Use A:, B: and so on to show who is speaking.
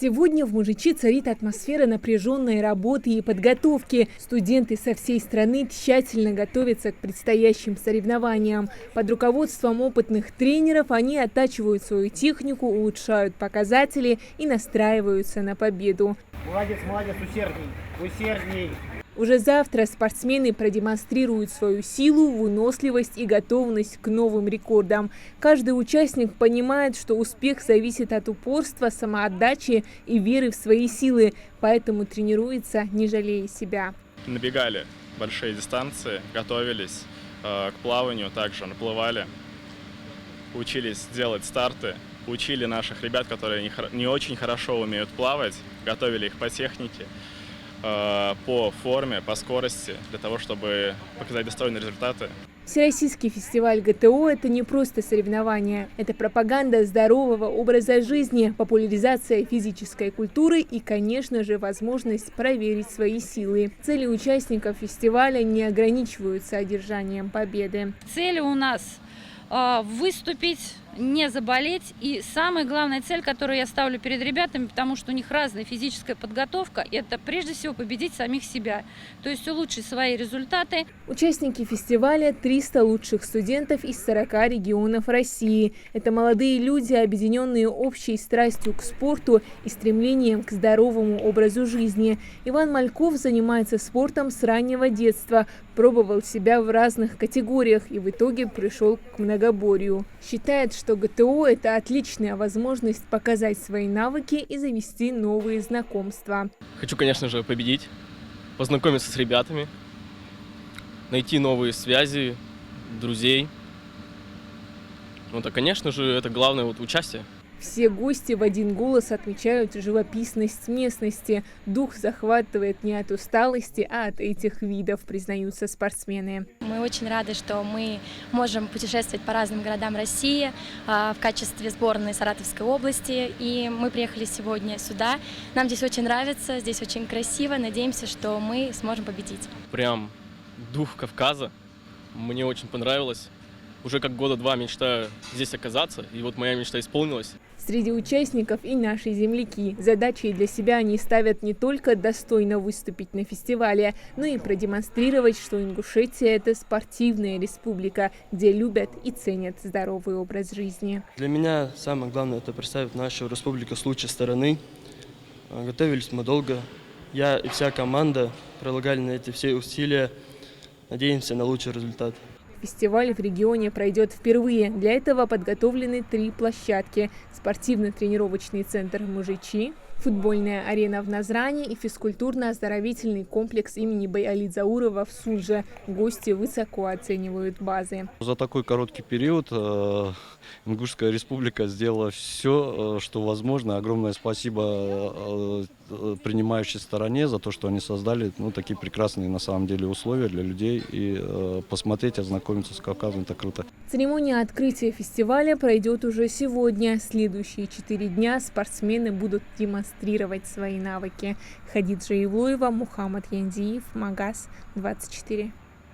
A: Сегодня в Мужичи царит атмосфера напряженной работы и подготовки. Студенты со всей страны тщательно готовятся к предстоящим соревнованиям. Под руководством опытных тренеров они оттачивают свою технику, улучшают показатели и настраиваются на победу.
B: Молодец, молодец, усердней, усердней.
A: Уже завтра спортсмены продемонстрируют свою силу, выносливость и готовность к новым рекордам. Каждый участник понимает, что успех зависит от упорства, самоотдачи и веры в свои силы, поэтому тренируется, не жалея себя.
C: Набегали большие дистанции, готовились к плаванию, также наплывали, учились делать старты, учили наших ребят, которые не очень хорошо умеют плавать, готовили их по технике, по форме, по скорости, для того, чтобы показать достойные результаты.
A: Всероссийский фестиваль ГТО – это не просто соревнование. Это пропаганда здорового образа жизни, популяризация физической культуры и, конечно же, возможность проверить свои силы. Цели участников фестиваля не ограничиваются одержанием победы.
D: Цели у нас выступить, не заболеть. И самая главная цель, которую я ставлю перед ребятами, потому что у них разная физическая подготовка, это прежде всего победить самих себя, то есть улучшить свои результаты.
A: Участники фестиваля – 300 лучших студентов из 40 регионов России. Это молодые люди, объединенные общей страстью к спорту и стремлением к здоровому образу жизни. Иван Мальков занимается спортом с раннего детства, пробовал себя в разных категориях и в итоге пришел к многоборью. Считает, что ГТО – это отличная возможность показать свои навыки и завести новые знакомства.
E: Хочу, конечно же, победить, познакомиться с ребятами, найти новые связи, друзей. Конечно же, это главное участие.
A: Все гости в один голос отмечают живописность местности. Дух захватывает не от усталости, а от этих видов, признаются спортсмены.
F: Мы очень рады, что мы можем путешествовать по разным городам России в качестве сборной Саратовской области. И мы приехали сегодня сюда. Нам здесь очень нравится, здесь очень красиво. Надеемся, что мы сможем победить.
E: Прям дух Кавказа. Мне очень понравилось. Уже как года два мечтаю здесь оказаться, и вот моя мечта исполнилась.
A: Среди участников и наши земляки. Задачей для себя они ставят не только достойно выступить на фестивале, но и продемонстрировать, что Ингушетия – это спортивная республика, где любят и ценят здоровый образ жизни.
G: Для меня самое главное – это представить нашу республику с лучшей стороны. Готовились мы долго. Я и вся команда прилагали на эти все усилия. Надеемся на лучший результат.
A: Фестиваль в регионе пройдет впервые. Для этого подготовлены 3 площадки. Спортивно-тренировочный центр Мужичи, футбольная арена в Назране и физкультурно-оздоровительный комплекс имени Байали Заурова в Сулже. Гости высоко оценивают базы.
H: За такой короткий период Ингушская республика сделала все, что возможно. Огромное спасибо принимающей стороне за то, что они создали такие прекрасные на самом деле условия для людей. И посмотреть, ознакомиться с Кавказом – это круто.
A: Церемония открытия фестиваля пройдет уже сегодня. Следующие 4 дня спортсмены будут демонстрировать свои навыки. Хадиджа Ивлоева, Мухаммад Яндиев, Магаз 24.